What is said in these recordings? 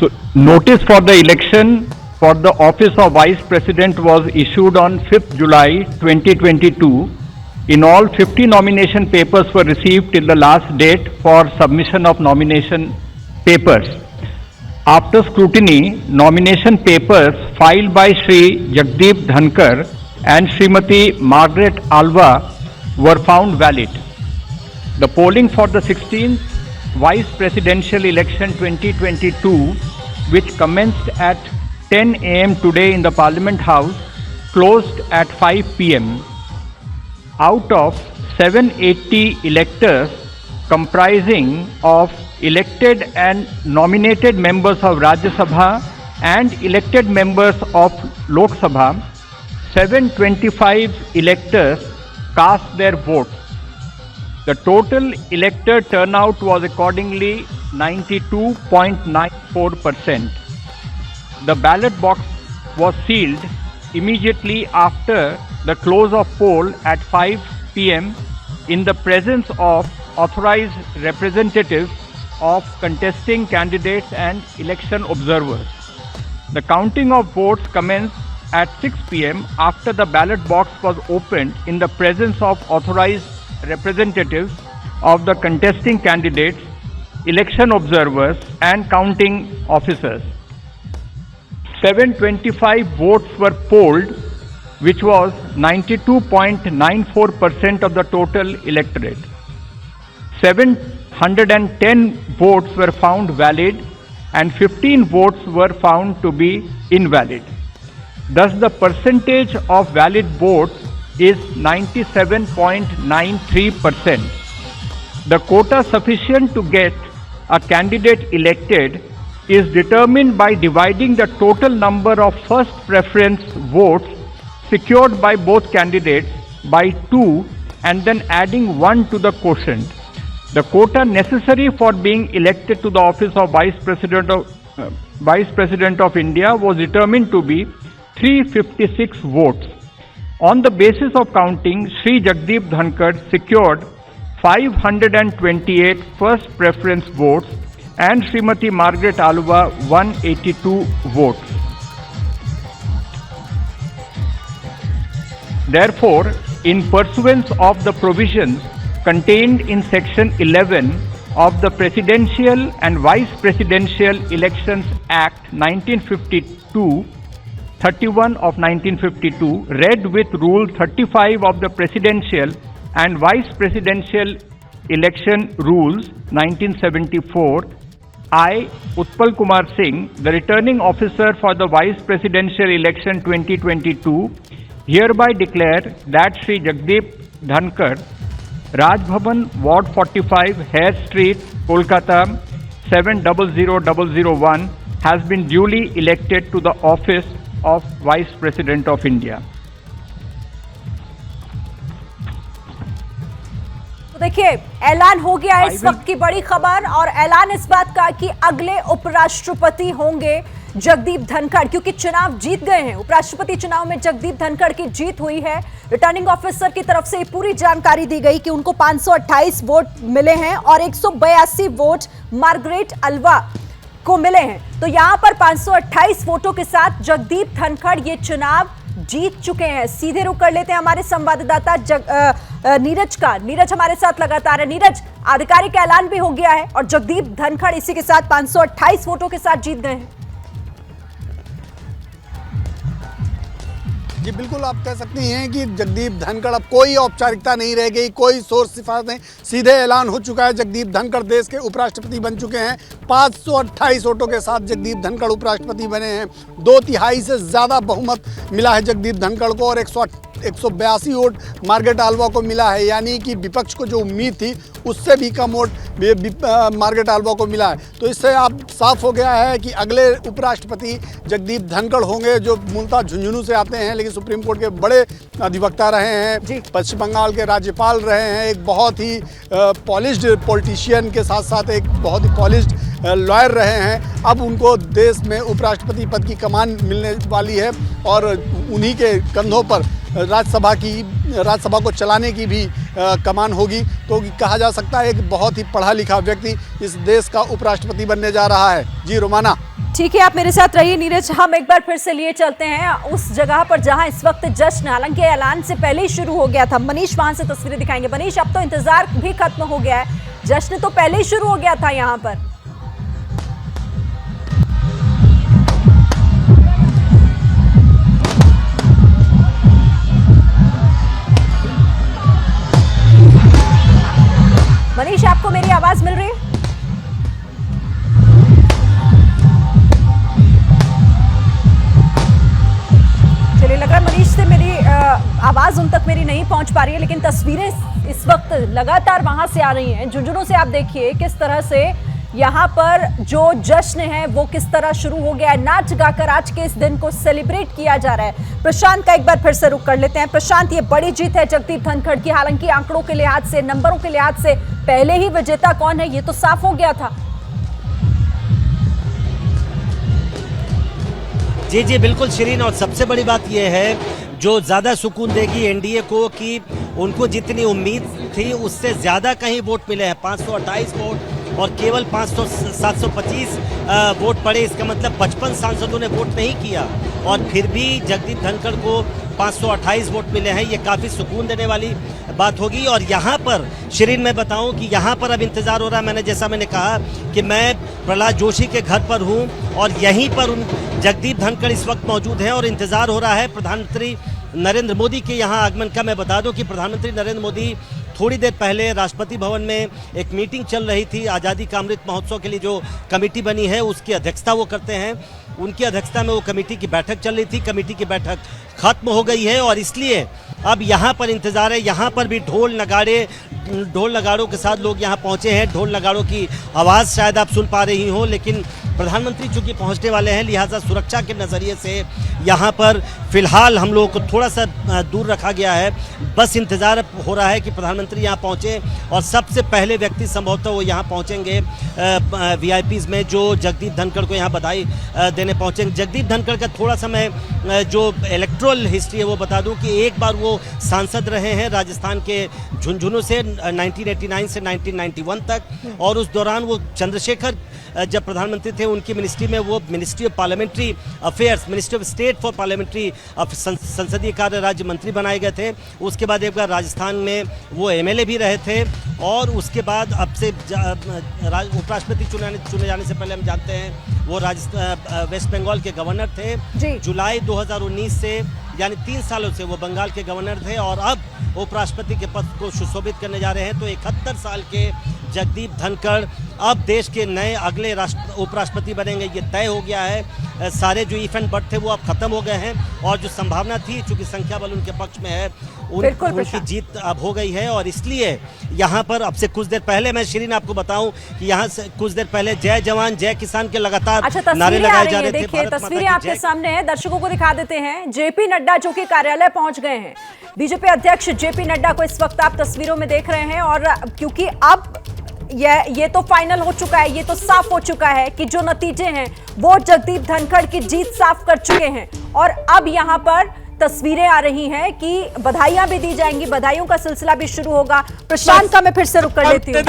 So, notice for the election for the office of Vice President was issued on 5th July 2022. In all, 50 nomination papers were received till the last date for submission of nomination papers. After scrutiny, nomination papers filed by Shri Jagdeep Dhankar and Srimati Margaret Alva were found valid. The polling for the 16th Vice Presidential Election 2022, which commenced at 10 a.m. today in the Parliament House, closed at 5 p.m. Out of 780 electors comprising of elected and nominated members of Rajya Sabha and elected members of Lok Sabha, 725 electors cast their votes. The total elector turnout was accordingly 92.94%. The ballot box was sealed immediately after the close of poll at 5 p.m. in the presence of authorized representatives of contesting candidates and election observers. The counting of votes commenced at 6 p.m. after the ballot box was opened in the presence of authorized representatives of the contesting candidates, election observers and counting officers. 725 votes were polled, which was 92.94% of the total electorate. 710 votes were found valid and 15 votes were found to be invalid. Thus, the percentage of valid votes is 97.93%. The quota sufficient to get a candidate elected is determined by dividing the total number of first preference votes secured by both candidates by 2 and then adding 1 to the quotient. The quota necessary for being elected to the office of Vice President of India was determined to be 356 votes. On the basis of counting, Shri Jagdeep Dhankar secured 528 first preference votes and Srimati Margaret Alva 182 votes. Therefore, in pursuance of the provisions contained in Section 11 of the Presidential and Vice Presidential Elections Act 1952, 31 of 1952, read with Rule 35 of the Presidential and Vice Presidential Election Rules 1974, I, Utpal Kumar Singh, the Returning Officer for the Vice Presidential Election 2022, hereby declare that Shri Jagdeep Dhankar, Raj Bhavan, Ward 45, Hare Street, Kolkata 700001, has been duly elected to the office of Vice President of India. तो देखिए, ऐलान हो गया है इस वक्त की बड़ी खबर, और ऐलान इस बात का कि अगले उपराष्ट्रपति होंगे जगदीप धनखड़, क्योंकि चुनाव जीत गए हैं। उपराष्ट्रपति चुनाव में जगदीप धनखड़ की जीत हुई है। रिटर्निंग ऑफिसर की तरफ से पूरी जानकारी दी गई कि उनको 528 वोट मिले हैं और 182 वोट मार्गरेट अल्वा को मिले हैं। तो यहां पर 528 वोटों के साथ जगदीप धनखड़ ये चुनाव जीत चुके हैं। सीधे रुक कर लेते हैं हमारे संवाददाता नीरज का। नीरज हमारे साथ लगातार है। नीरज, आधिकारिक ऐलान भी हो गया है और जगदीप धनखड़ इसी के साथ 528 वोटों के साथ जीत गए हैं। जी बिल्कुल, आप कह सकती हैं कि जगदीप धनखड़, अब कोई औपचारिकता नहीं रह गई, कोई सोर्स सिफारिश नहीं, सीधे ऐलान हो चुका है। जगदीप धनखड़ देश के उपराष्ट्रपति बन चुके हैं। 528 वोटों के साथ जगदीप धनखड़ उपराष्ट्रपति बने हैं। 2/3 से ज़्यादा बहुमत मिला है जगदीप धनखड़ को और 182 वोट मार्गरेट आल्वा को मिला है। यानी कि विपक्ष को जो उम्मीद थी उससे भी कम वोट मार्गरेट आल्वा को मिला है। तो इससे आप साफ हो गया है कि अगले उपराष्ट्रपति जगदीप धनखड़ होंगे, जो मूलतः झुंझुनू से आते हैं लेकिन सुप्रीम कोर्ट के बड़े अधिवक्ता रहे हैं, पश्चिम बंगाल के राज्यपाल रहे हैं, एक बहुत ही पॉलिश्ड पॉलिटिशियन के साथ साथ एक बहुत ही पॉलिश्ड लॉयर रहे हैं। अब उनको देश में उपराष्ट्रपति पद की कमान मिलने वाली है और उन्हीं के कंधों पर राज्यसभा को चलाने की भी कमान होगी। तो कहा जा सकता है एक बहुत ही पढ़ा लिखा व्यक्ति इस देश का उपराष्ट्रपति बनने जा रहा है। जी रोमाना। ठीक है, आप मेरे साथ रहिए नीरज। हम एक बार फिर से लिए चलते हैं उस जगह पर जहां इस वक्त जश्न हालांकि ऐलान से पहले ही शुरू हो गया था। मनीष वहां से तस्वीरें दिखाएंगे। मनीष, अब तो इंतजार भी खत्म हो गया है, जश्न तो पहले ही शुरू हो गया था यहां पर। मनीष, आपको मेरी आवाज मिल रही है? चलिए, लग रहा है मनीष से मेरी आवाज उन तक मेरी नहीं पहुंच पा रही है, लेकिन तस्वीरें इस वक्त लगातार वहां से आ रही हैं। झुंझुनू से आप देखिए किस तरह से यहाँ पर जो जश्न है वो किस तरह शुरू हो गया है। नाच गाकर आज के इस दिन को सेलिब्रेट किया जा रहा है। प्रशांत का एक बार फिर से रुख कर लेते हैं। प्रशांत, ये बड़ी जीत है जगदीप धनखड़ की, हालांकि आंकड़ों के लिहाज से, नंबरों के लिहाज से पहले ही विजेता कौन है ये तो साफ हो गया था। जी जी बिल्कुल शिरीन, और सबसे बड़ी बात यह है जो ज़्यादा सुकून देगी एनडीए को कि उनको जितनी उम्मीद थी उससे ज़्यादा कहीं वोट मिले हैं। 528 वोट और केवल 725 वोट पड़े। इसका मतलब 55 सांसदों ने वोट नहीं किया और फिर भी जगदीप धनखड़ को 528 वोट मिले हैं। ये काफ़ी सुकून देने वाली बात होगी। और यहाँ पर शिरीन मैं बताऊं कि यहाँ पर अब इंतज़ार हो रहा है। मैंने कहा कि मैं प्रहलाद जोशी के घर पर हूँ और यहीं पर जगदीप धनखड़ इस वक्त मौजूद हैं और इंतज़ार हो रहा है प्रधानमंत्री नरेंद्र मोदी के यहाँ आगमन का। मैं बता दूं कि प्रधानमंत्री नरेंद्र मोदी थोड़ी देर पहले राष्ट्रपति भवन में एक मीटिंग चल रही थी आज़ादी का अमृत महोत्सव के लिए, जो कमेटी बनी है उसकी अध्यक्षता वो करते हैं। उनकी अध्यक्षता में वो कमेटी की बैठक चल रही थी। कमेटी की बैठक खत्म हो गई है और इसलिए अब यहाँ पर इंतज़ार है। यहाँ पर भी ढोल नगाड़ों के साथ लोग यहाँ पहुँचे हैं। ढोल नगाड़ों की आवाज़ शायद आप सुन पा रही हो, लेकिन प्रधानमंत्री चूंकि पहुंचने वाले हैं लिहाजा सुरक्षा के नज़रिए से यहाँ पर फिलहाल हम लोगों को थोड़ा सा दूर रखा गया है। बस इंतज़ार हो रहा है कि प्रधानमंत्री यहाँ पहुँचे और सबसे पहले व्यक्ति संभवतः वो यहाँ पहुँचेंगे वीआईपीज़ में जो जगदीप धनखड़ को यहाँ बधाई देने पहुँचेंगे। जगदीप धनखड़ का थोड़ा सा मैं जो इलेक्ट्रल हिस्ट्री है वो बता दूँ कि एक बार वो सांसद रहे हैं राजस्थान के झुंझुनू से 1989 से 1991 तक, और उस दौरान वो चंद्रशेखर जब प्रधानमंत्री थे उनकी मिनिस्ट्री में वो ministry of parliamentary affairs, ministry of state for parliamentary संसदीय कार्य राज्य मंत्री बनाए गए थे। उसके बाद एक बार राजस्थान में वो एमएलए भी रहे थे और उसके बाद अब से उपराष्ट्रपति चुने जाने से पहले हम जानते हैं वो वेस्ट बंगाल के गवर्नर थे। जुलाई 2019 से यानी 3 सालों से वो बंगाल के गवर्नर थे और अब उपराष्ट्रपति के पद को सुशोभित करने जा रहे हैं। तो 71 साल के जगदीप धनखड़ अब देश के नए अगले उपराष्ट्रपति बनेंगे, ये तय हो गया है। सारे जो इफ एंड बट थे वो अब खत्म हो गए हैं और जो संभावना थी चूंकि संख्या बल उनके पक्ष में है उनकी जीत अब हो गई है। और इसलिए यहाँ पर अब से कुछ देर पहले मैं शिरीन आपको बताऊं कि यहाँ से कुछ देर पहले जय जवान जय किसान के लगातार नारे लगाए जा रहे थे। देखिए तस्वीरें आपके सामने है, दर्शकों को दिखा देते हैं। जेपी नड्डा जो कि कार्यालय पहुंच गए हैं, बीजेपी अध्यक्ष जेपी नड्डा को इस वक्त आप तस्वीरों में देख रहे हैं। और क्योंकि अब ये तो फाइनल हो चुका है, ये तो साफ हो चुका है कि जो नतीजे हैं वो जगदीप धनखड़ की जीत साफ कर चुके हैं। और अब यहाँ पर तस्वीरें आ रही हैं कि बधाइयां भी दी जाएंगी, बधाइयों का सिलसिला भी शुरू होगा। प्रशांत का मैं फिर से रुक कर लेती हूँ।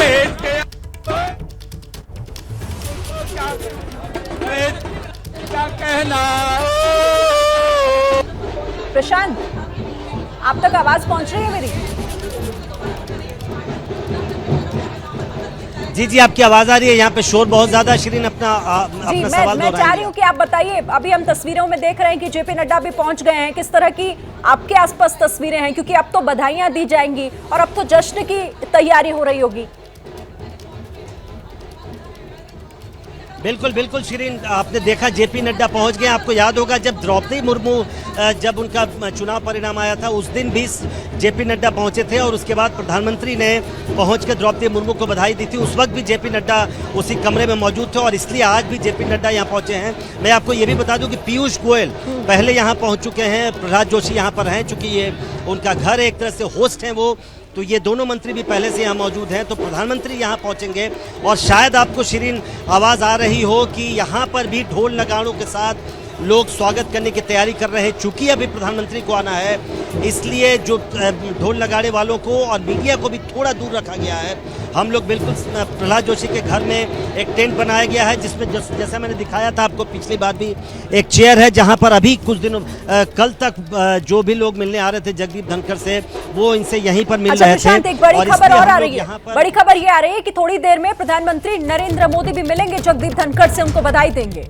प्रशांत, आप तक आवाज पहुंच रही है मेरी? जी जी आपकी आवाज आ रही है। यहाँ पे शोर बहुत ज्यादा। शिरीन अपना सवाल मैं चाह रही हूँ कि आप बताइए, अभी हम तस्वीरों में देख रहे हैं कि जेपी नड्डा भी पहुंच गए हैं। किस तरह की आपके आसपास तस्वीरें हैं, क्योंकि अब तो बधाइयां दी जाएंगी और अब तो जश्न की तैयारी हो रही होगी। बिल्कुल बिल्कुल शिरीन, आपने देखा जेपी नड्डा पहुंच गए। आपको याद होगा जब द्रौपदी मुर्मू जब उनका चुनाव परिणाम आया था उस दिन भी जेपी नड्डा पहुंचे थे और उसके बाद प्रधानमंत्री ने पहुंचकर द्रौपदी मुर्मू को बधाई दी थी। उस वक्त भी जेपी नड्डा उसी कमरे में मौजूद थे और इसलिए आज भी जेपी नड्डा यहाँ पहुंचे हैं। मैं आपको ये भी बता दूं कि पीयूष गोयल पहले यहाँ पहुँच चुके हैं, प्रहलाद जोशी यहाँ पर हैं, चूँकि ये उनका घर है, एक तरह से होस्ट हैं वो, तो ये दोनों मंत्री भी पहले से यहाँ मौजूद हैं। तो प्रधानमंत्री यहाँ पहुँचेंगे और शायद आपको शिरीन आवाज़ आ रही हो कि यहाँ पर भी ढोल नगाड़ों के साथ लोग स्वागत करने की तैयारी कर रहे हैं। चूंकि अभी प्रधानमंत्री को आना है, इसलिए जो ढोल नगाड़े वालों को और मीडिया को भी थोड़ा दूर रखा गया है। हम लोग बिल्कुल प्रहलाद जोशी के घर में एक टेंट बनाया गया है, जिसमें जैसा मैंने दिखाया था आपको पिछली बार भी, एक चेयर है जहां पर अभी कुछ दिनों कल तक जो भी लोग मिलने आ रहे थे जगदीप धनखड़ से, वो इनसे यहीं पर मिल रहे थे। एक बड़ी खबर और आ रही है, बड़ी खबर ये आ रही है कि थोड़ी देर में प्रधानमंत्री नरेंद्र मोदी भी मिलेंगे जगदीप धनखड़ से, उनको बधाई देंगे।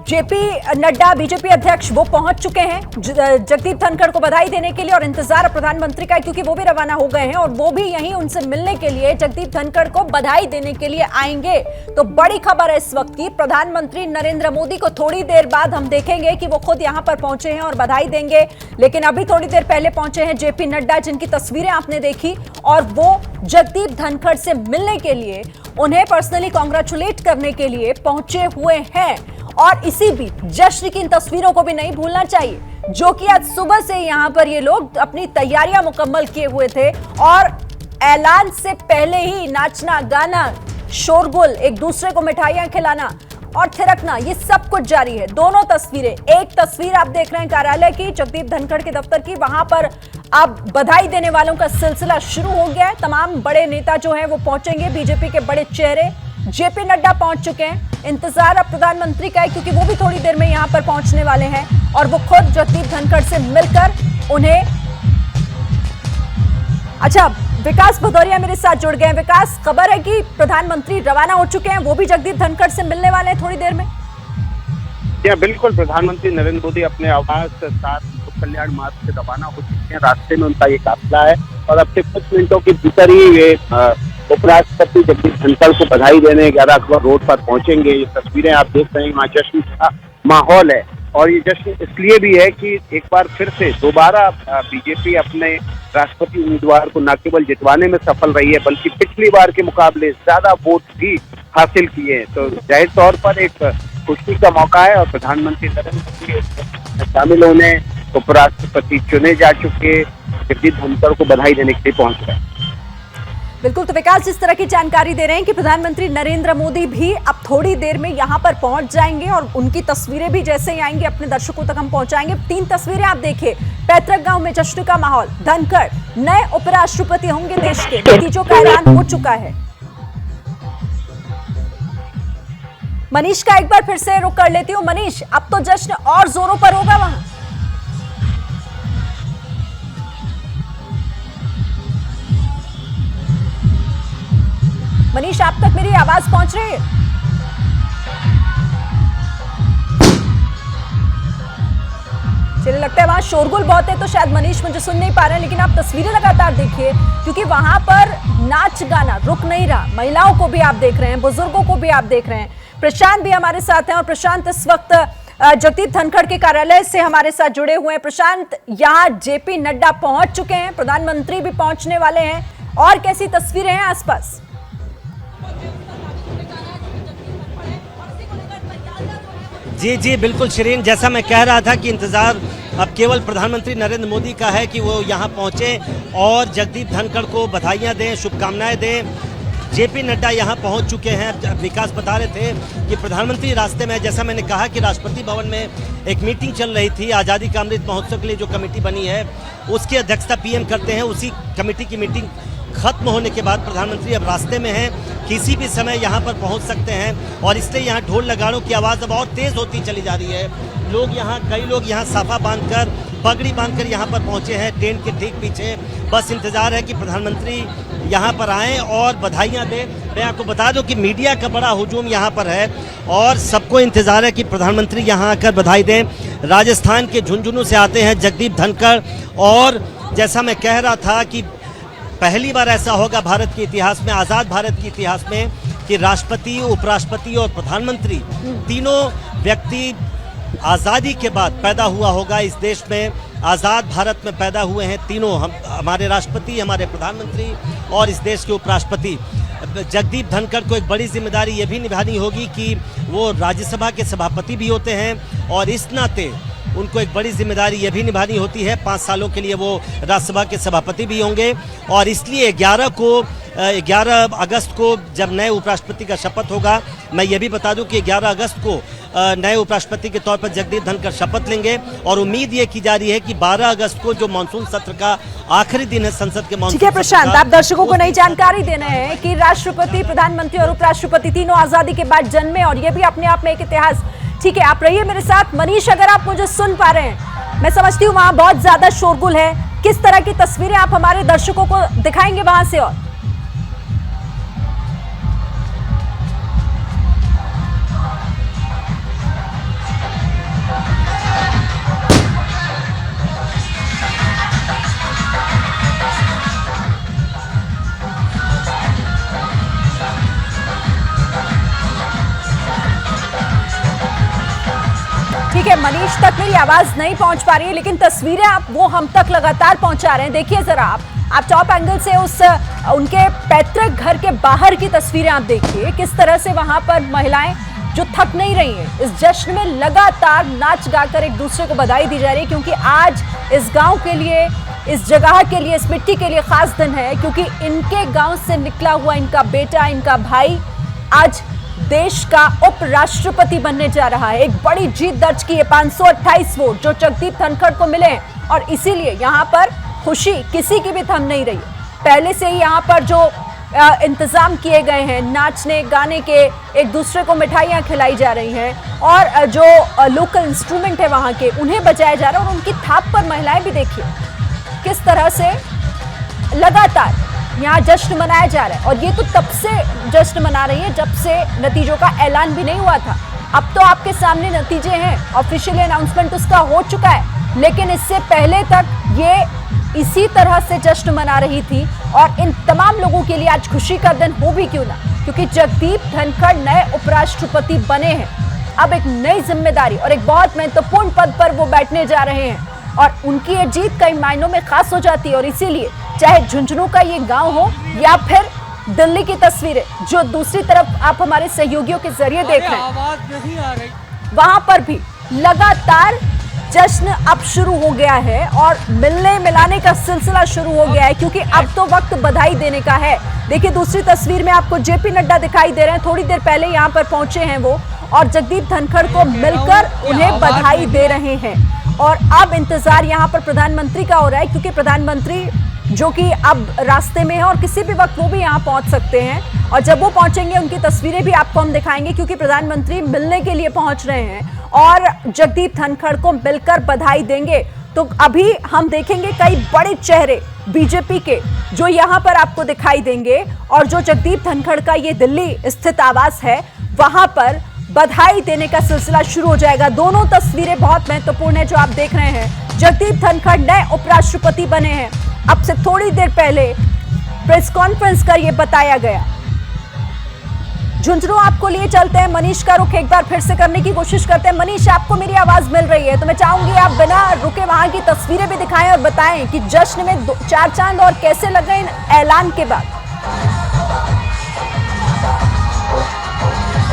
जेपी नड्डा बीजेपी अध्यक्ष वो पहुंच चुके हैं जगदीप धनखड़ को बधाई देने के लिए, और इंतजार प्रधानमंत्री का है क्योंकि वो भी रवाना हो गए हैं और वो भी यहीं उनसे मिलने के लिए जगदीप धनखड़ को बधाई देने के लिए आएंगे। तो बड़ी खबर है इस वक्त की, प्रधानमंत्री नरेंद्र मोदी को थोड़ी देर बाद हम देखेंगे कि वो खुद यहां पर पहुंचे हैं और बधाई देंगे। लेकिन अभी थोड़ी देर पहले पहुंचे हैं जेपी नड्डा, जिनकी तस्वीरें आपने देखी, और वो जगदीप धनखड़ से मिलने के लिए, उन्हें पर्सनली कांग्रेचुलेट करने के लिए पहुंचे हुए हैं। और इसी बीच जश्न की इन तस्वीरों को भी नहीं भूलना चाहिए, जो कि आज सुबह से यहां पर ये लोग अपनी तैयारियां मुकम्मल किए हुए थे, और ऐलान से पहले ही नाचना गाना, शोरगुल, एक दूसरे को मिठाइयां खिलाना और थिरकना, ये सब कुछ जारी है। दोनों तस्वीरें, एक तस्वीर आप देख रहे हैं कार्यालय की, जगदीप धनखड़ के दफ्तर की, वहां पर अब बधाई देने वालों का सिलसिला शुरू हो गया है। तमाम बड़े नेता जो हैं वो पहुंचेंगे, बीजेपी के बड़े चेहरे, जेपी नड्डा पहुंच चुके हैं। इंतजार अब प्रधानमंत्री का है क्योंकि वो भी थोड़ी देर में यहां पर पहुंचने वाले हैं, और वो खुद जगदीप धनखड़ से मिलकर उन्हें। अच्छा, विकास भदौरिया मेरे साथ जुड़ गए हैं। विकास, खबर है कि प्रधानमंत्री रवाना हो चुके हैं, वो भी जगदीप धनखड़ से मिलने वाले हैं थोड़ी देर में। या बिल्कुल, प्रधानमंत्री नरेंद्र मोदी अपने आवास 7 लोक कल्याण मार्ग से रवाना हो चुके हैं। रास्ते में उनका ये काफिला है और अब से कुछ मिनटों के भीतर ही ये उपराष्ट्रपति जगदीप धनखड़ को बधाई देने 11 अक्टूबर रोड पर पहुंचेंगे। ये तस्वीरें आप देख रहे हैं, वहाँ जश्न का माहौल है, और ये जश्न इसलिए भी है कि एक बार फिर से दोबारा बीजेपी अपने राष्ट्रपति उम्मीदवार को न केवल जितवाने में सफल रही है, बल्कि पिछली बार के मुकाबले ज्यादा वोट भी हासिल किए हैं। तो जाहिर तौर पर एक खुशी का मौका है, और प्रधानमंत्री नरेंद्र मोदी शामिल होने उपराष्ट्रपति चुने जा चुके जगदीप धनखड़ को बधाई देने के लिए पहुंच रहे हैं। बिल्कुल, तो विकास जिस तरह की जानकारी दे रहे हैं कि प्रधानमंत्री नरेंद्र मोदी भी अब थोड़ी देर में यहां पर पहुंच जाएंगे, और उनकी तस्वीरें भी जैसे ही आएंगी अपने दर्शकों तक हम पहुंचाएंगे। 3 तस्वीरें आप देखिए, पैतृक गांव में जश्न का माहौल, धनखड़ नए उपराष्ट्रपति होंगे देश के, नतीजों का ऐलान हो चुका है। मनीष का एक बार फिर से रुक कर लेती हूँ। मनीष, अब तो जश्न और जोरों पर होगा वहां। मनीष, आप तक मेरी आवाज पहुंच रही है? चलिए, लगता है वहां शोरगुल बहुत है, तो शायद मनीष मुझे सुन नहीं पा रहे हैं, लेकिन आप तस्वीरें लगातार देखिए, क्योंकि वहां पर नाच गाना रुक नहीं रहा। महिलाओं को भी आप देख रहे हैं, बुजुर्गों को भी आप देख रहे हैं। प्रशांत भी हमारे साथ हैं, और प्रशांत इस वक्त जगदीप धनखड़ के कार्यालय से हमारे साथ जुड़े हुए हैं। प्रशांत, यहाँ जेपी नड्डा पहुंच चुके हैं, प्रधानमंत्री भी पहुंचने वाले हैं, और कैसी तस्वीरें हैं आसपास? जी जी बिल्कुल शिरीन, जैसा मैं कह रहा था कि इंतजार अब केवल प्रधानमंत्री नरेंद्र मोदी का है कि वो यहाँ पहुँचे और जगदीप धनखड़ को बधाइयाँ दें, शुभकामनाएं दें। जेपी नड्डा यहाँ पहुँच चुके हैं। विकास बता रहे थे कि प्रधानमंत्री रास्ते में, जैसा मैंने कहा कि राष्ट्रपति भवन में एक मीटिंग चल रही थी, आज़ादी का अमृत महोत्सव के लिए जो कमेटी बनी है उसकी अध्यक्षता पीएम करते हैं। उसी कमेटी की मीटिंग खत्म होने के बाद प्रधानमंत्री अब रास्ते में हैं, किसी भी समय यहाँ पर पहुँच सकते हैं, और इसलिए यहाँ ढोल नगाड़ों की आवाज़ अब और तेज़ होती चली जा रही है। लोग यहाँ, कई लोग यहाँ साफा बांधकर, पगड़ी बांधकर यहाँ पर पहुँचे हैं टेंट के ठीक पीछे। बस इंतजार है कि प्रधानमंत्री यहाँ पर आएँ और बधाइयाँ दें। मैं आपको बता दूं कि मीडिया का बड़ा हुजूम यहाँ पर है, और सबको इंतजार है कि प्रधानमंत्री यहाँ आकर बधाई दें। राजस्थान के झुंझुनू से आते हैं जगदीप धनखड़, और जैसा मैं कह रहा था कि पहली बार ऐसा होगा भारत के इतिहास में, आज़ाद भारत के इतिहास में, कि राष्ट्रपति, उपराष्ट्रपति और प्रधानमंत्री तीनों व्यक्ति आज़ादी के बाद पैदा हुआ होगा इस देश में। आज़ाद भारत में पैदा हुए हैं तीनों, हमारे राष्ट्रपति, हमारे प्रधानमंत्री और इस देश के उपराष्ट्रपति। जगदीप धनखड़ को एक बड़ी जिम्मेदारी ये भी निभानी होगी कि वो राज्यसभा के सभापति भी होते हैं, और इस नाते उनको एक बड़ी जिम्मेदारी ये भी निभानी होती है, 5 सालों के लिए वो राज्यसभा के सभापति भी होंगे। और इसलिए 11 अगस्त को जब नए उपराष्ट्रपति का शपथ होगा, मैं ये भी बता दूं कि 11 अगस्त को नए उपराष्ट्रपति के तौर पर जगदीप धनखड़ शपथ लेंगे और उम्मीद ये की जा रही है कि 12 अगस्त को जो मानसून सत्र का आखिरी दिन है संसद के मानसून ठीक है प्रशांत, आप दर्शकों को नई जानकारी देना है कि राष्ट्रपति, प्रधानमंत्री और उपराष्ट्रपति तीनों आजादी के बाद जन्मे और ये भी अपने आप में एक इतिहास। ठीक है, आप रहिए मेरे साथ। मनीष, अगर आप मुझे सुन पा रहे हैं, मैं समझती हूँ वहां बहुत ज्यादा शोरगुल है, किस तरह की तस्वीरें आप हमारे दर्शकों को दिखाएंगे वहां से? और ठीक है, मनीष तक मेरी आवाज नहीं पहुंच पा रही है, लेकिन तस्वीरें आप वो हम तक लगातार पहुंचा रहे हैं। देखिए जरा आप टॉप एंगल से उनके पैतृक घर के बाहर की तस्वीरें आप देखिए, किस तरह से वहां पर महिलाएं जो थक नहीं रही हैं, इस जश्न में लगातार नाच गाकर एक दूसरे को बधाई दी जा रही है, क्योंकि आज इस गांव के लिए, इस जगह के लिए, इस मिट्टी के लिए खास दिन है, क्योंकि इनके गांव से निकला हुआ इनका बेटा, इनका भाई आज देश का उपराष्ट्रपति बनने जा रहा है। एक बड़ी जीत दर्ज की है, 528 वोट जो जगदीप धनखड़ को मिले हैं और इसीलिए यहाँ पर खुशी किसी की भी थम नहीं रही। पहले से ही यहाँ पर जो इंतजाम किए गए हैं, नाचने गाने के, एक दूसरे को मिठाइयाँ खिलाई जा रही हैं और जो लोकल इंस्ट्रूमेंट है वहाँ के उन्हें बजाया जा रहा है और उनकी थाप पर महिलाएं भी देखिए किस तरह से लगातार यहाँ जश्न मनाया जा रहा है। और ये तो तब से जश्न मना रही है जब से नतीजों का ऐलान भी नहीं हुआ था। अब तो आपके सामने नतीजे हैं, ऑफिशियल अनाउंसमेंट उसका हो चुका है, लेकिन इससे पहले तक ये इसी तरह से जश्न मना रही थी। और इन तमाम लोगों के लिए आज खुशी का दिन हो भी क्यों ना, क्योंकि जगदीप धनखड़ नए उपराष्ट्रपति बने हैं। अब एक नई जिम्मेदारी और एक बहुत महत्वपूर्ण पद पर वो बैठने जा रहे हैं और उनकी ये जीत कई मायनों में खास हो जाती है। और इसीलिए चाहे झुंझुनू का ये गांव हो या फिर दिल्ली की तस्वीरें जो दूसरी तरफ आप हमारे सहयोगियों के जरिए देख रहे हैं, आवाज नहीं आ रही, वहां पर भी लगातार जश्न अब शुरू हो गया है और मिलने मिलाने का सिलसिला शुरू हो गया है, क्योंकि अब तो वक्त बधाई देने का है। देखिए दूसरी तस्वीर में आपको जेपी नड्डा दिखाई दे रहे हैं, थोड़ी देर पहले यहाँ पर पहुंचे हैं वो और जगदीप धनखड़ को मिलकर उन्हें बधाई दे रहे हैं। और अब इंतजार यहाँ पर प्रधानमंत्री का हो रहा है, क्योंकि प्रधानमंत्री जो कि अब रास्ते में है और किसी भी वक्त वो भी यहाँ पहुंच सकते हैं। और जब वो पहुंचेंगे उनकी तस्वीरें भी आपको हम दिखाएंगे, क्योंकि प्रधानमंत्री मिलने के लिए पहुंच रहे हैं और जगदीप धनखड़ को मिलकर बधाई देंगे। तो अभी हम देखेंगे कई बड़े चेहरे बीजेपी के जो यहाँ पर आपको दिखाई देंगे और जो जगदीप धनखड़ का ये दिल्ली स्थित आवास है वहां पर बधाई देने का सिलसिला शुरू हो जाएगा। दोनों तस्वीरें बहुत महत्वपूर्ण है जो आप देख रहे हैं। जगदीप धनखड़ नए उपराष्ट्रपति बने हैं। अब से थोड़ी देर पहले प्रेस कॉन्फ्रेंस कर ये बताया गया। झुंझुनू आपको लिए चलते हैं, मनीष का रुख एक बार फिर से करने की कोशिश करते हैं। मनीष, आपको मेरी आवाज मिल रही है तो मैं चाहूंगी आप बिना रुके वहां की तस्वीरें भी दिखाएं और बताएं कि जश्न में चार चांद और कैसे लगे इन ऐलान के बाद।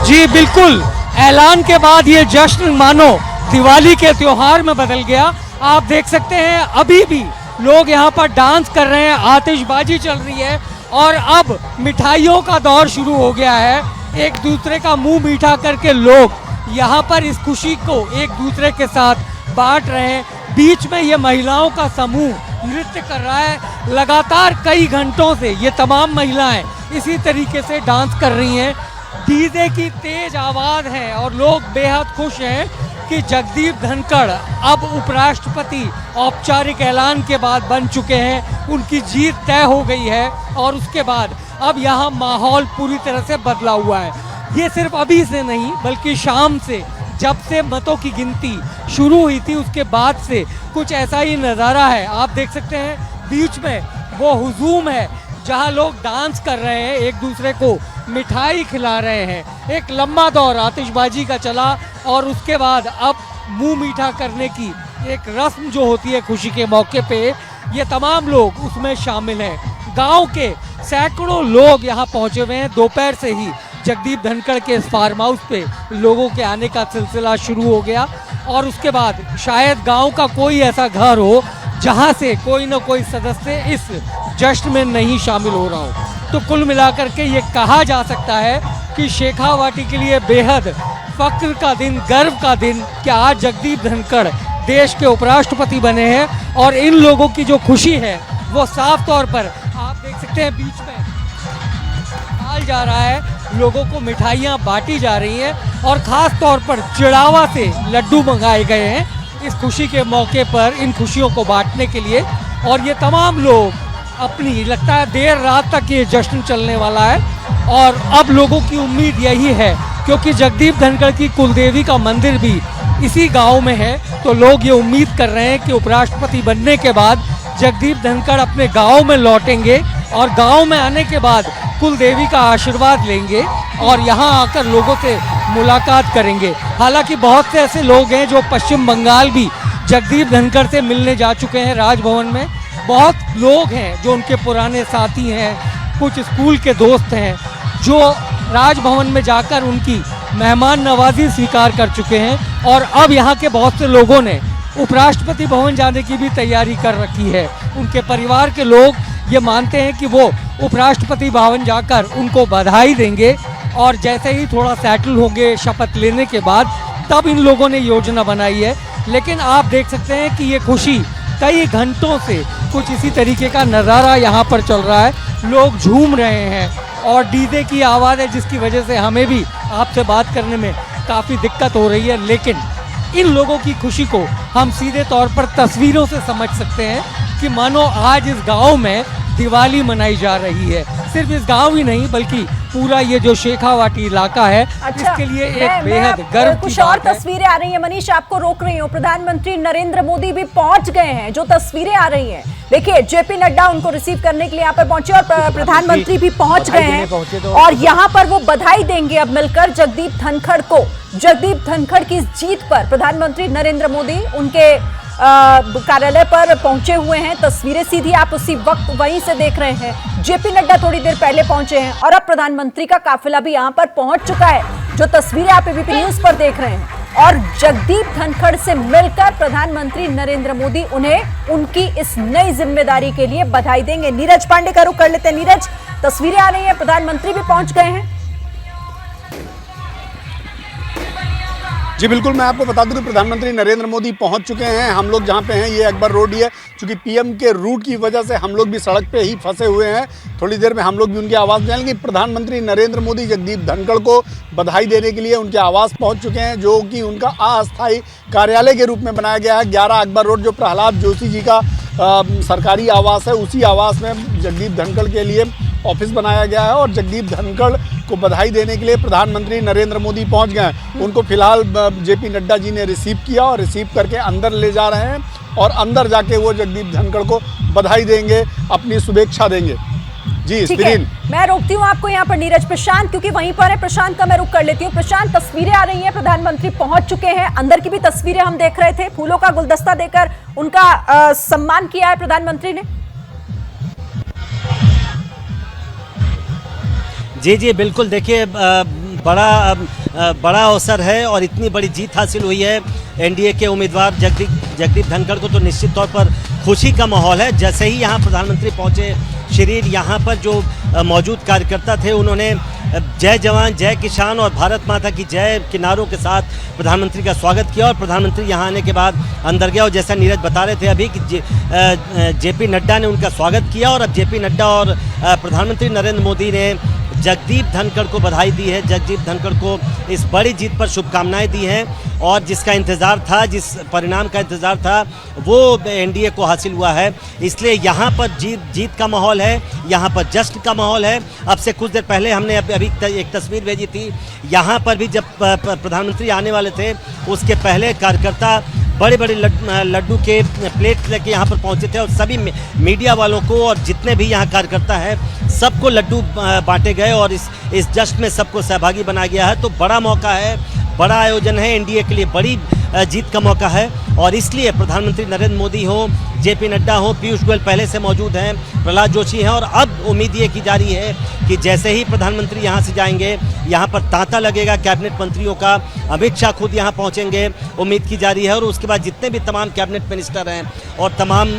जी बिल्कुल, ऐलान के बाद ये जश्न मानो दिवाली के त्योहार में बदल गया। आप देख सकते हैं अभी भी लोग यहाँ पर डांस कर रहे हैं, आतिशबाजी चल रही है और अब मिठाइयों का दौर शुरू हो गया है। एक दूसरे का मुंह मीठा करके लोग यहाँ पर इस खुशी को एक दूसरे के साथ बांट रहे हैं। बीच में ये महिलाओं का समूह नृत्य कर रहा है। लगातार कई घंटों से ये तमाम महिलाएं इसी तरीके से डांस कर रही हैं। डीजे की तेज आवाज है और लोग बेहद खुश हैं कि जगदीप धनखड़ अब उपराष्ट्रपति औपचारिक ऐलान के बाद बन चुके हैं। उनकी जीत तय हो गई है और उसके बाद अब यहाँ माहौल पूरी तरह से बदला हुआ है। ये सिर्फ अभी से नहीं बल्कि शाम से जब से मतों की गिनती शुरू हुई थी उसके बाद से कुछ ऐसा ही नज़ारा है। आप देख सकते हैं बीच में वो हुजूम है जहाँ लोग डांस कर रहे हैं, एक दूसरे को मिठाई खिला रहे हैं। एक लंबा दौर आतिशबाजी का चला और उसके बाद अब मुंह मीठा करने की एक रस्म जो होती है खुशी के मौके पे, ये तमाम लोग उसमें शामिल हैं। गांव के सैकड़ों लोग यहाँ पहुंचे हुए हैं। दोपहर से ही जगदीप धनखड़ के इस फार्म हाउस पे लोगों के आने का सिलसिला शुरू हो गया और उसके बाद शायद गांव का कोई ऐसा घर हो जहां से कोई न कोई सदस्य इस जश्न में नहीं शामिल हो रहा हो। तो कुल मिलाकर के ये कहा जा सकता है कि शेखावाटी के लिए बेहद फक्र का दिन, गर्व का दिन कि आज जगदीप धनखड़ देश के उपराष्ट्रपति बने हैं। और इन लोगों की जो खुशी है वो साफ तौर पर आप देख सकते हैं, बीच में निकाल जा रहा है, लोगों को मिठाइयाँ बांटी जा रही हैं और ख़ास तौर पर चिड़ावा से लड्डू मंगाए गए हैं इस खुशी के मौके पर, इन खुशियों को बांटने के लिए। और ये तमाम लोग अपनी, लगता है देर रात तक ये जश्न चलने वाला है। और अब लोगों की उम्मीद यही है, क्योंकि जगदीप धनखड़ की कुलदेवी का मंदिर भी इसी गांव में है, तो लोग ये उम्मीद कर रहे हैं कि उपराष्ट्रपति बनने के बाद जगदीप धनखड़ अपने गांव में लौटेंगे और गांव में आने के बाद कुलदेवी का आशीर्वाद लेंगे और यहां आकर लोगों से मुलाकात करेंगे। हालांकि बहुत से ऐसे लोग हैं जो पश्चिम बंगाल भी जगदीप धनखड़ से मिलने जा चुके हैं राजभवन में। बहुत लोग हैं जो उनके पुराने साथी हैं, कुछ स्कूल के दोस्त हैं जो राजभवन में जाकर उनकी मेहमान नवाजी स्वीकार कर चुके हैं। और अब यहाँ के बहुत से लोगों ने उपराष्ट्रपति भवन जाने की भी तैयारी कर रखी है। उनके परिवार के लोग ये मानते हैं कि वो उपराष्ट्रपति भवन जाकर उनको बधाई देंगे और जैसे ही थोड़ा सेटल होंगे शपथ लेने के बाद, तब इन लोगों ने योजना बनाई है। लेकिन आप देख सकते हैं कि ये खुशी कई घंटों से कुछ इसी तरीके का नज़ारा यहाँ पर चल रहा है। लोग झूम रहे हैं और डीजे की आवाज़ है जिसकी वजह से हमें भी आपसे बात करने में काफ़ी दिक्कत हो रही है। लेकिन इन लोगों की खुशी को हम सीधे तौर पर तस्वीरों से समझ सकते हैं कि मानो आज इस गांव में दिवाली मनाई जा रही है। सिर्फ इस गांव ही नहीं बल्कि पूरा ये जो शेखावाटी इलाका है, इसके लिए एक बेहद गर्व की कुछ बात और है। तस्वीरें आ रही हैं। मनीष, आपको रोक रही हूँ। प्रधानमंत्री नरेंद्र मोदी भी पहुंच गए हैं। जो तस्वीरें आ रही हैं, देखिए जेपी नड्डा उनको रिसीव करने के लिए यहाँ पर पहुंचे और प्रधानमंत्री भी पहुंच गए हैं और यहाँ पर वो बधाई देंगे अब मिलकर जगदीप धनखड़ को। जगदीप धनखड़ की इस जीत पर प्रधानमंत्री नरेंद्र मोदी उनके कार्यालय पर पहुंचे हुए हैं। तस्वीरें सीधी आप उसी वक्त वहीं से देख रहे हैं। जेपी नड्डा थोड़ी देर पहले पहुंचे हैं और अब प्रधानमंत्री का काफिला भी यहां पर पहुंच चुका है, जो तस्वीरें आप एबीपी न्यूज पर देख रहे हैं। और जगदीप धनखड़ से मिलकर प्रधानमंत्री नरेंद्र मोदी उन्हें उनकी इस नई जिम्मेदारी के लिए बधाई देंगे। नीरज पांडे का रुख कर लेते हैं। नीरज, तस्वीरें आ रही है, प्रधानमंत्री भी पहुंच गए हैं। जी बिल्कुल, मैं आपको बता दूं कि प्रधानमंत्री नरेंद्र मोदी पहुंच चुके हैं। हम लोग जहां पे हैं ये अकबर रोड ही है, क्योंकि पीएम के रूट की वजह से हम लोग भी सड़क पे ही फंसे हुए हैं। थोड़ी देर में हम लोग भी उनकी आवाज़ जानेंगे। प्रधानमंत्री नरेंद्र मोदी जगदीप धनखड़ को बधाई देने के लिए उनके आवास पहुंच चुके हैं, जो कि उनका अस्थायी कार्यालय के रूप में बनाया गया है। 11 अकबर रोड, जो प्रहलाद जोशी जी का सरकारी आवास है, उसी आवास में जगदीप धनखड़ के लिए ऑफिस बनाया गया है। और जगदीप धनखड़ को बधाई देने के लिए प्रधानमंत्री नरेंद्र मोदी पहुंच गए। उनको फिलहाल जेपी नड्डा जी ने रिसीव किया और रिसीव करके अंदर ले जा रहे हैं और अंदर जाके वो जगदीप धनखड़ को बधाई देंगे, अपनी शुभेच्छा देंगे। जी स्क्रीन मैं रोकती हूँ आपको यहाँ पर नीरज। प्रशांत क्योंकि वहीं पर है, प्रशांत का मैं रुख कर लेती हूँ। प्रशांत, तस्वीरें आ रही हैं, प्रधानमंत्री पहुंच चुके हैं। अंदर की भी तस्वीरें हम देख रहे थे, फूलों का गुलदस्ता देकर उनका सम्मान किया है प्रधानमंत्री ने। जी जी बिल्कुल, देखिए बड़ा अवसर है और इतनी बड़ी जीत हासिल हुई है एनडीए के उम्मीदवार जगदीप धनखड़ को, तो निश्चित तौर पर खुशी का माहौल है। जैसे ही यहाँ प्रधानमंत्री पहुँचे, शरीर यहाँ पर जो मौजूद कार्यकर्ता थे उन्होंने जय जवान जय किसान और भारत माता की जय के नारों के साथ प्रधानमंत्री का स्वागत किया। और प्रधानमंत्री यहाँ आने के बाद अंदर गया और जैसा नीरज बता रहे थे अभी कि जेपी नड्डा ने उनका स्वागत किया और अब जेपी नड्डा और प्रधानमंत्री नरेंद्र मोदी ने जगदीप धनखड़ को बधाई दी है। जगदीप धनखड़ को इस बड़ी जीत पर शुभकामनाएं दी हैं और जिसका इंतज़ार था, जिस परिणाम का इंतज़ार था, वो एनडीए को हासिल हुआ है। इसलिए यहाँ पर जीत का माहौल है, यहाँ पर जश्न का माहौल है। अब से कुछ देर पहले हमने अभी एक तस्वीर भेजी थी, यहाँ पर भी जब प्रधानमंत्री आने वाले थे उसके पहले कार्यकर्ता बड़े बड़े लड्डू के प्लेट लेके यहाँ पर पहुँचे थे और सभी मीडिया वालों को और जितने भी यहाँ कार्यकर्ता हैं सबको लड्डू बांटे गए और इस जश्न में सबको सहभागी बनाया गया है। तो बड़ा मौका है, बड़ा आयोजन है, एनडीए के लिए बड़ी जीत का मौका है और इसलिए प्रधानमंत्री नरेंद्र मोदी हो, जेपी नड्डा हो, पीयूष गोयल पहले से मौजूद हैं, प्रहलाद जोशी हैं और अब उम्मीद ये की जा रही है कि जैसे ही प्रधानमंत्री यहाँ से जाएंगे, यहाँ पर तांता लगेगा कैबिनेट मंत्रियों का, अमित शाह खुद यहाँ पहुँचेंगे, उम्मीद की जा रही है। और उसके बाद जितने भी तमाम कैबिनेट मिनिस्टर हैं और तमाम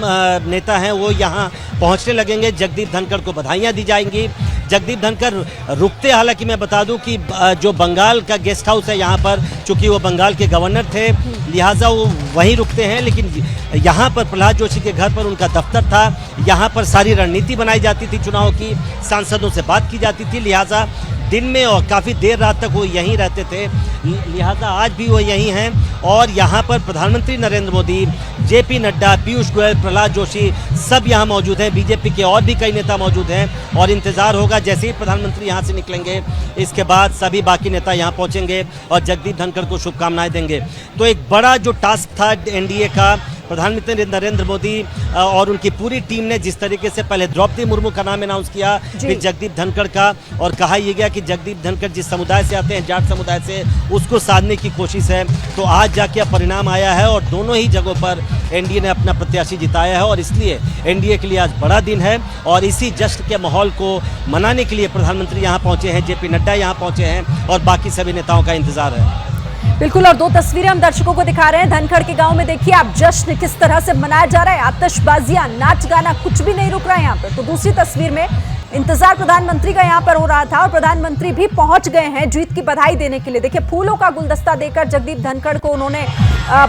नेता हैं वो यहाँ पहुँचने लगेंगे। जगदीप धनखड़ को बधाइयाँ दी जाएंगी। जगदीप धनखड़ रुकते, हालांकि मैं बता दूं कि जो बंगाल का गेस्ट हाउस है यहाँ पर, चूंकि वो बंगाल के गवर्नर थे लिहाजा वो वहीं रुकते हैं, लेकिन यहाँ पर प्रहलाद जोशी के घर पर उनका दफ्तर था, यहाँ पर सारी रणनीति बनाई जाती थी चुनाव की, सांसदों से बात की जाती थी, लिहाजा दिन में और काफ़ी देर रात तक वो यहीं रहते थे, लिहाजा आज भी वो यहीं हैं। और यहाँ पर प्रधानमंत्री नरेंद्र मोदी, जेपी नड्डा, पीयूष गोयल, प्रहलाद जोशी सब यहाँ मौजूद हैं, बीजेपी के और भी कई नेता मौजूद हैं और इंतज़ार होगा जैसे ही प्रधानमंत्री यहाँ से निकलेंगे इसके बाद सभी बाकी नेता यहाँ पहुँचेंगे और जगदीप धनखड़ को शुभकामनाएं देंगे। तो एक बड़ा जो टास्क था एनडीए का, प्रधानमंत्री नरेंद्र मोदी और उनकी पूरी टीम ने जिस तरीके से पहले द्रौपदी मुर्मू का नाम अनाउंस किया, फिर जगदीप धनखड़ का, और कहा यह गया कि जगदीप धनखड़ जिस समुदाय से आते हैं, जाट समुदाय से, उसको साधने की कोशिश है। तो आज जाके परिणाम आया है और दोनों ही जगहों पर एनडीए ने अपना प्रत्याशी जिताया है और इसलिए एनडीए के लिए आज बड़ा दिन है और इसी जश्न के माहौल को मनाने के लिए प्रधानमंत्री यहाँ पहुँचे हैं, जेपी नड्डा यहाँ पहुँचे हैं और बाकी सभी नेताओं का इंतजार है। बिल्कुल, और दो तस्वीरें हम दर्शकों को दिखा रहे हैं। धनखड़ के गांव में देखिए आप जश्न किस तरह से मनाया जा रहा है, आतिशबाजियां, नाच गाना कुछ भी नहीं रुक रहा है यहाँ पर। तो दूसरी तस्वीर में इंतजार प्रधानमंत्री का यहाँ पर हो रहा था और प्रधानमंत्री भी पहुंच गए हैं जीत की बधाई देने के लिए। देखिए फूलों का गुलदस्ता देकर जगदीप धनखड़ को उन्होंने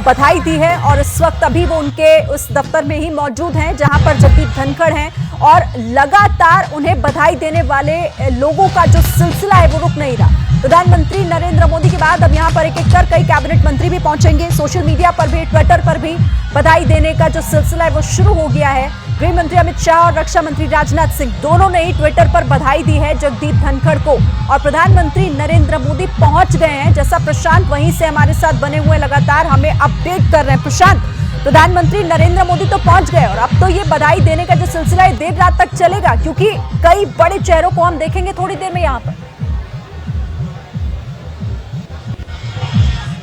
बधाई दी है और इस वक्त अभी वो उनके उस दफ्तर में ही मौजूद हैं जहां पर जगदीप धनखड़ हैं और लगातार उन्हें बधाई देने वाले लोगों का जो सिलसिला है वो रुक नहीं रहा। प्रधानमंत्री नरेंद्र मोदी के बाद अब यहाँ पर एक एक कर कई कैबिनेट मंत्री भी पहुंचेंगे। सोशल मीडिया पर भी, ट्विटर पर भी बधाई देने का जो सिलसिला है वो शुरू हो गया है। गृह मंत्री अमित शाह और रक्षा मंत्री राजनाथ सिंह दोनों ने ही ट्विटर पर बधाई दी है जगदीप धनखड़ को और प्रधानमंत्री नरेंद्र मोदी पहुंच गए हैं। जैसा प्रशांत वहीं से हमारे साथ बने हुए लगातार हमें अपडेट कर रहे हैं। प्रशांत, प्रधानमंत्री नरेंद्र मोदी तो पहुंच गए और अब तो ये बधाई देने का जो सिलसिला है देर रात तक चलेगा क्योंकि कई बड़े चेहरों को हम देखेंगे थोड़ी देर में यहाँ पर।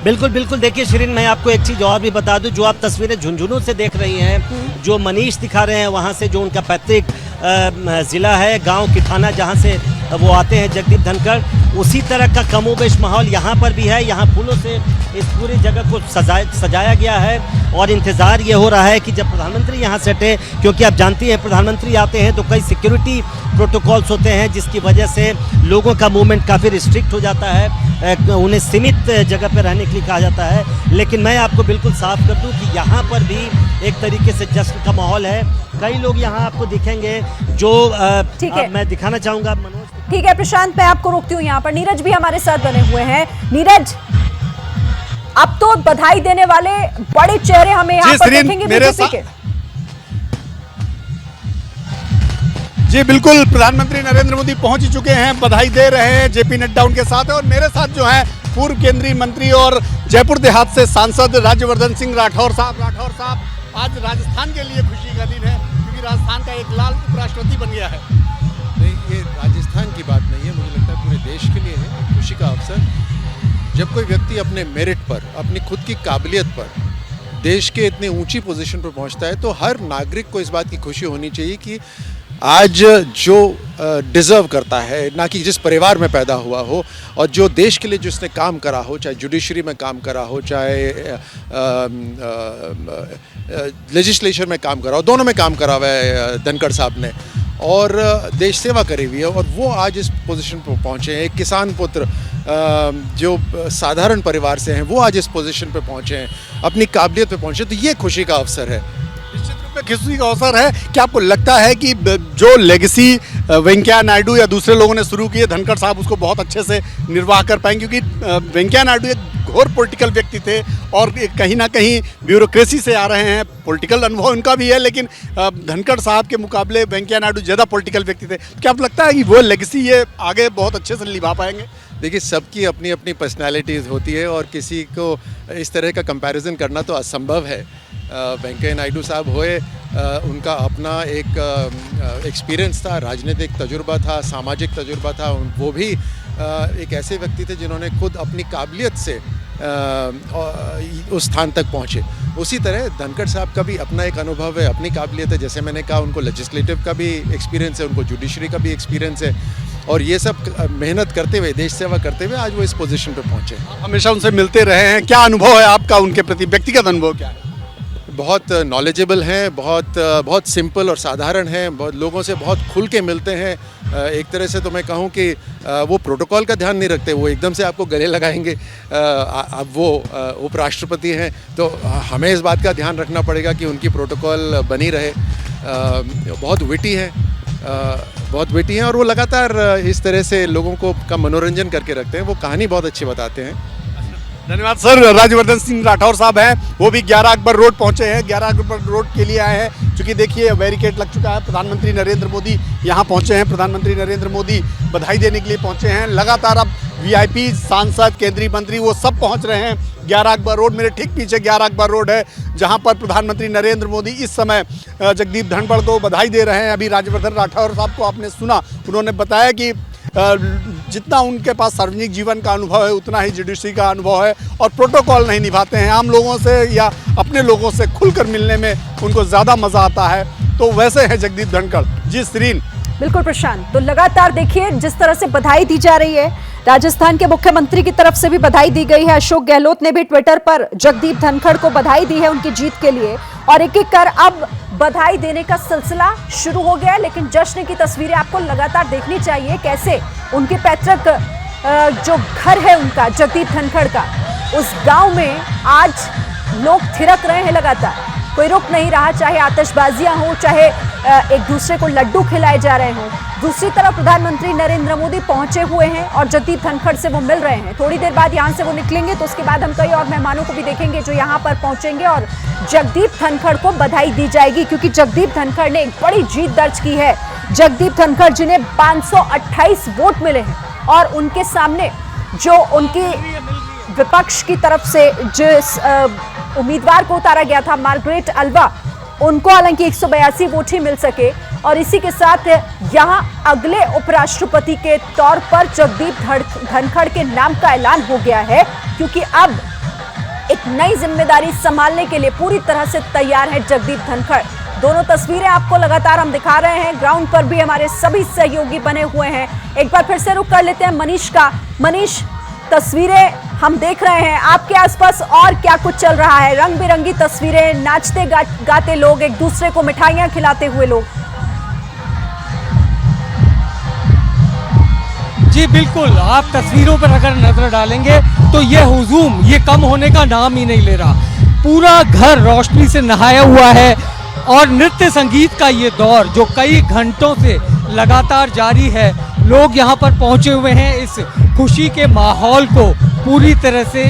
बिल्कुल बिल्कुल, देखिए शिरीन, मैं आपको एक चीज़ और भी बता दूं, जो आप तस्वीरें झुंझुनू से देख रही हैं, जो मनीष दिखा रहे हैं वहाँ से, जो उनका पैतृक ज़िला है, गांव किठाना, जहाँ से वो आते हैं जगदीप धनखड़, उसी तरह का कमोबेश माहौल यहाँ पर भी है। यहाँ फूलों से इस पूरी जगह को सजाया गया है और इंतज़ार ये हो रहा है कि जब प्रधानमंत्री यहाँ से हटे, क्योंकि आप जानती हैं प्रधानमंत्री आते हैं तो कई सिक्योरिटी प्रोटोकॉल्स होते हैं जिसकी वजह से लोगों का मूवमेंट काफ़ी रिस्ट्रिक्ट हो जाता है, उन्हें सीमित जगह पर रहने के लिए कहा जाता है। लेकिन मैं आपको बिल्कुल साफ कर दूं कि यहाँ पर भी एक तरीके से जश्न का माहौल है। कई लोग यहाँ आपको दिखेंगे जो मैं दिखाना चाहूँगा। मनोज, ठीक है प्रशांत, मैं आपको रोकती हूँ। यहाँ पर नीरज भी हमारे साथ बने हुए हैं। नीरज, अब तो बधाई देने वाले बड़े चेहरे हमें यहाँ पर देखेंगे बीजेपी के। जी बिल्कुल, प्रधानमंत्री नरेंद्र मोदी पहुंच चुके हैं, बधाई दे रहे हैं, जेपी नड्डा उनके साथ है और मेरे साथ जो है पूर्व केंद्रीय मंत्री और जयपुर देहात से सांसद राज्यवर्धन सिंह राठौर साहब। राठौर साहब, आज राजस्थान के लिए खुशी का दिन है क्योंकि राजस्थान का एक लाल उपराष्ट्रपति बन गया है। नहीं, ये राजस्थान की बात नहीं है, मुझे लगता है पूरे देश के लिए है एक खुशी का अवसर। जब कोई व्यक्ति अपने मेरिट पर, अपनी खुद की काबिलियत पर देश के इतने ऊंची पोजीशन पर पहुंचता है तो हर नागरिक को इस बात की खुशी होनी चाहिए कि आज जो डिज़र्व करता है, ना कि जिस परिवार में पैदा हुआ हो और जो देश के लिए जिसने काम करा हो, चाहे जुडिशरी में काम करा हो, चाहे लेजिस्लेचर में काम करा हो, दोनों में काम करा हुआ है धनखड़ साहब ने और देश सेवा करी हुई है और वो आज इस पोजीशन पर पहुँचे हैं। एक किसान पुत्र जो साधारण परिवार से हैं वो आज इस पोजीशन पे पहुँचे हैं, अपनी काबिलियत पे पहुँचे, तो ये खुशी का अवसर है। निश्चित रूप में खुशी का अवसर है। क्या आपको लगता है कि जो लेगेसी वेंकैया नायडू या दूसरे लोगों ने शुरू की है, धनखड़ साहब उसको बहुत अच्छे से निर्वाह कर पाएंगे? क्योंकि वेंकैया नायडू एक घोर पॉलिटिकल व्यक्ति थे और कहीं ना कहीं ब्यूरोक्रेसी से आ रहे हैं, पॉलिटिकल अनुभव उनका भी है, लेकिन धनखड़ साहब के मुकाबले वेंकैया नायडू ज़्यादा पॉलिटिकल व्यक्ति थे। क्या आपको लगता है कि वो लेगेसी ये आगे बहुत अच्छे से निभा पाएंगे? देखिए, सबकी अपनी अपनी पर्सनैलिटीज़ होती है और किसी को इस तरह का कंपैरिजन करना तो असंभव है। वेंकैया नायडू साहब हुए, उनका अपना एक एक्सपीरियंस था, राजनीतिक तजुर्बा था, सामाजिक तजुर्बा था। वो भी एक ऐसे व्यक्ति थे जिन्होंने खुद अपनी काबिलियत से उस स्थान तक पहुँचे। उसी तरह धनखड़ साहब का भी अपना एक अनुभव है, अपनी काबिलियत है। जैसे मैंने कहा, उनको लेजिस्लेटिव का भी एक्सपीरियंस है, उनको जुडिशरी का भी एक्सपीरियंस है और ये सब मेहनत करते हुए, देश सेवा करते हुए आज वो इस पोजीशन पे पहुँचे। हमेशा उनसे मिलते रहे हैं, क्या अनुभव है आपका उनके प्रति, व्यक्तिगत अनुभव क्या है? बहुत नॉलेजेबल हैं, बहुत सिंपल और साधारण हैं, बहुत लोगों से बहुत खुल के मिलते हैं। एक तरह से तो मैं कहूँ कि वो प्रोटोकॉल का ध्यान नहीं रखते, वो एकदम से आपको गले लगाएंगे। अब वो उपराष्ट्रपति हैं तो हमें इस बात का ध्यान रखना पड़ेगा कि उनकी प्रोटोकॉल बनी रहे। बहुत विटी हैं और वो लगातार इस तरह से लोगों को का मनोरंजन करके रखते हैं। वो कहानी बहुत अच्छी बताते हैं। धन्यवाद सर। राज्यवर्धन सिंह राठौर साहब हैं, वो भी 11 अकबर रोड पहुंचे हैं। 11 अकबर रोड के लिए आए हैं क्योंकि देखिए बैरिकेड लग चुका है। प्रधानमंत्री नरेंद्र मोदी यहाँ पहुंचे हैं। प्रधानमंत्री नरेंद्र मोदी बधाई देने के लिए पहुंचे हैं। लगातार अब वीआईपी, सांसद, केंद्रीय मंत्री वो सब पहुंच रहे हैं 11 अकबर रोड। मेरे ठीक पीछे 11 अकबर रोड है जहां पर प्रधानमंत्री नरेंद्र मोदी इस समय जगदीप धनखड़ को बधाई दे रहे हैं। अभी राज्यवर्धन राठौर साहब को आपने सुना, उन्होंने बताया कि जितना उनके पास सार्वजनिक जीवन का अनुभव है उतना ही जुडिशरी का अनुभव है और प्रोटोकॉल नहीं निभाते हैं। आम लोगों से या अपने लोगों से खुलकर मिलने में उनको ज़्यादा मज़ा आता है। तो वैसे है जगदीप धनखड़। जी श्रीन। बिल्कुल प्रशांत, तो लगातार देखिए जिस तरह से बधाई दी जा रही है, राजस्थान के मुख्यमंत्री की तरफ से भी बधाई दी गई है। अशोक गहलोत ने भी ट्विटर पर जगदीप धनखड़ को बधाई दी है उनकी जीत के लिए और एक एक कर अब बधाई देने का सिलसिला शुरू हो गया है। लेकिन जश्न की तस्वीरें आपको लगातार देखनी चाहिए, कैसे उनके पैतृक जो घर है उनका जगदीप धनखड़ का, उस गांव में आज लोग थिरक रहे हैं लगातार। कोई रुक नहीं रहा, चाहे आतिशबाजियां हो, चाहे एक दूसरे को लड्डू खिलाए जा रहे हों। दूसरी तरफ प्रधानमंत्री नरेंद्र मोदी पहुंचे हुए हैं और जगदीप धनखड़ से वो मिल रहे हैं। थोड़ी देर बाद यहां से वो निकलेंगे तो उसके बाद हम कई और मेहमानों को भी देखेंगे जो यहां पर पहुंचेंगे और जगदीप धनखड़ को बधाई दी जाएगी क्योंकि जगदीप धनखड़ ने एक बड़ी जीत दर्ज की है। जगदीप धनखड़ जिन्हें 528 वोट मिले हैं और उनके सामने जो उनकी विपक्ष की तरफ से जिस उम्मीदवार को उतारा गया था मार्गरेट अल्वा, उनको हालांकि 182 वोट ही मिल सके और इसी के साथ यहां अगले उपराष्ट्रपति के तौर पर जगदीप धनखड़ के नाम का ऐलान हो गया है क्योंकि अब एक नई जिम्मेदारी संभालने के लिए पूरी तरह से तैयार है जगदीप धनखड़। दोनों तस्वीरें आपको लगातार हम दिखा रहे हैं, ग्राउंड पर भी हमारे सभी सहयोगी बने हुए हैं। एक बार फिर से रुख कर लेते हैं मनीष का। मनीष, तस्वीरें हम देख रहे हैं, आपके आसपास और क्या कुछ चल रहा है? रंग बिरंगी तस्वीरें, नाचते गाते लोग, एक दूसरे को मिठाइयां खिलाते हुए लोग। जी बिल्कुल, आप तस्वीरों पर अगर नजर डालेंगे तो ये हुजूम ये कम होने का नाम ही नहीं ले रहा। पूरा घर रोशनी से नहाया हुआ है और नृत्य संगीत का ये दौर जो कई घंटों से लगातार जारी है, लोग यहाँ पर पहुँचे हुए हैं इस खुशी के माहौल को पूरी तरह से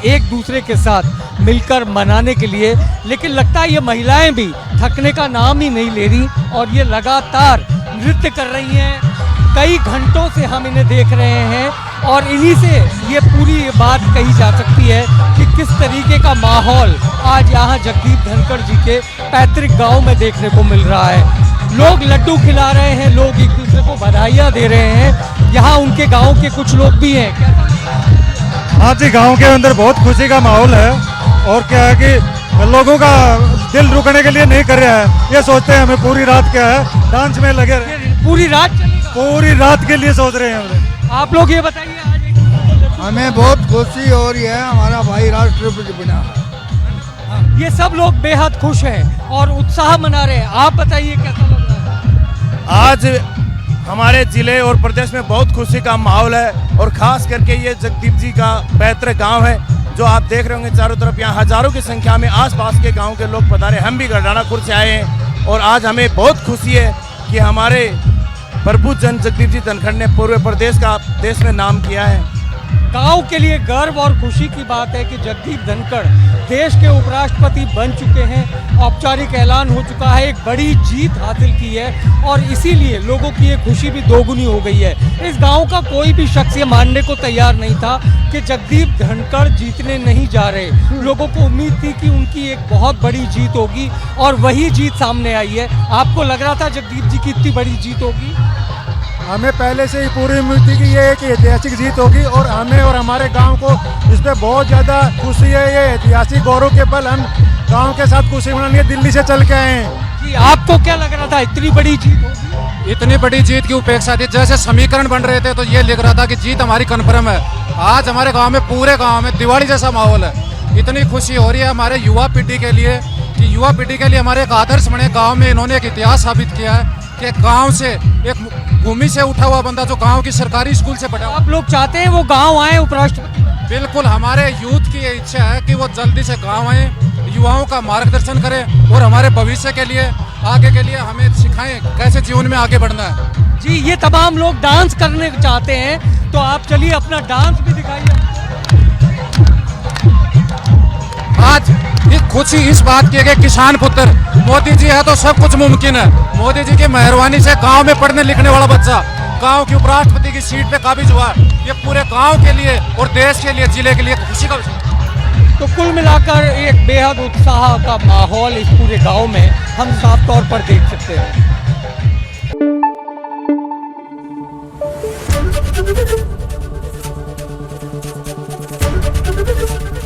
एक दूसरे के साथ मिलकर मनाने के लिए। लेकिन लगता है ये महिलाएं भी थकने का नाम ही नहीं ले रही और ये लगातार नृत्य कर रही हैं। कई घंटों से हम इन्हें देख रहे हैं और इन्हीं से ये पूरी बात कही जा सकती है कि किस तरीके का माहौल आज यहाँ जगदीप धनखड़ जी के पैतृक गांव में देखने को मिल रहा है। लोग लड्डू खिला रहे हैं, लोग एक दूसरे को बधाइयाँ दे रहे हैं। यहाँ उनके गांव के कुछ लोग भी हैं। हाँ जी, गांव के अंदर बहुत खुशी का माहौल है और क्या है कि लोगों का दिल रुकने के लिए नहीं कर रहा है। ये सोचते हैं हमें पूरी रात क्या है डांस में लगे रहे, पूरी रात के लिए सोच रहे हैं। आप लोग ये बताइए, आज हमें बहुत खुशी हो रही है, हमारा भाई राष्ट्रपति बना। ये सब लोग बेहद खुश हैं और उत्साह मना रहे हैं। आप बताइए कैसा लग रहा है? आज हमारे जिले और प्रदेश में बहुत खुशी का माहौल है और खास करके ये जगदीप जी का पैतृक गांव है जो आप देख रहे होंगे चारों तरफ। यहाँ हजारों की संख्या में आसपास के गांव के लोग पधारे। हम भी गढ़ानापुर से आए हैं और आज हमें बहुत खुशी है कि हमारे प्रभु जन जगदीप जी धनखड़ ने पूरे प्रदेश का देश में नाम किया है। गांव के लिए गर्व और खुशी की बात है कि जगदीप धनखड़ देश के उपराष्ट्रपति बन चुके हैं। औपचारिक ऐलान हो चुका है, एक बड़ी जीत हासिल की है और इसीलिए लोगों की ये खुशी भी दोगुनी हो गई है। इस गांव का कोई भी शख्स ये मानने को तैयार नहीं था कि जगदीप धनखड़ जीतने नहीं जा रहे। लोगों को उम्मीद थी कि उनकी एक बहुत बड़ी जीत होगी और वही जीत सामने आई है। आपको लग रहा था जगदीप जी की इतनी बड़ी जीत होगी? हमें पहले से ही पूरी उम्मीद थी कि ये एक ऐतिहासिक जीत होगी और हमें और हमारे गांव को इस पर बहुत ज़्यादा खुशी है। ये ऐतिहासिक गौरव के पल हम गांव के साथ खुशी मनाने दिल्ली से चल के आए हैं। जी, आपको क्या लग रहा था इतनी बड़ी जीत होगी? इतनी बड़ी जीत की उपेक्षा थी, जैसे समीकरण बन रहे थे तो ये लिख रहा था कि जीत हमारी कन्फर्म है। आज हमारे गाँव में, पूरे गाँव में दिवाली जैसा माहौल है। इतनी खुशी हो रही है हमारे युवा पीढ़ी के लिए कि युवा पीढ़ी के लिए हमारे एक आदर्श बने। गांव में इन्होंने एक इतिहास साबित किया है कि गांव से एक भूमि से उठा हुआ बंदा जो गांव की सरकारी स्कूल से पढ़ा। आप लोग चाहते हैं वो गांव आए उपराष्ट्रपति? बिल्कुल, हमारे यूथ की ये इच्छा है कि वो जल्दी से गांव आए, युवाओं का मार्गदर्शन करें और हमारे भविष्य के लिए, आगे के लिए हमें सिखाएं कैसे जीवन में आगे बढ़ना है। जी, ये तमाम लोग डांस करने चाहते हैं, तो आप चलिए अपना डांस भी दिखाइए। आज ये खुशी इस बात की है कि किसान पुत्र मोदी जी है तो सब कुछ मुमकिन है। मोदी जी की मेहरबानी से गांव में पढ़ने लिखने वाला बच्चा गांव की उपराष्ट्रपति की सीट पे काबिज हुआ। ये पूरे गांव के लिए और देश के लिए, जिले के लिए खुशी का विषय। तो कुल मिलाकर एक बेहद उत्साह का माहौल इस पूरे गांव में हम साफ तौर पर देख सकते हैं।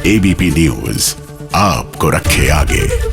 एबीपी न्यूज आपको रखे आगे।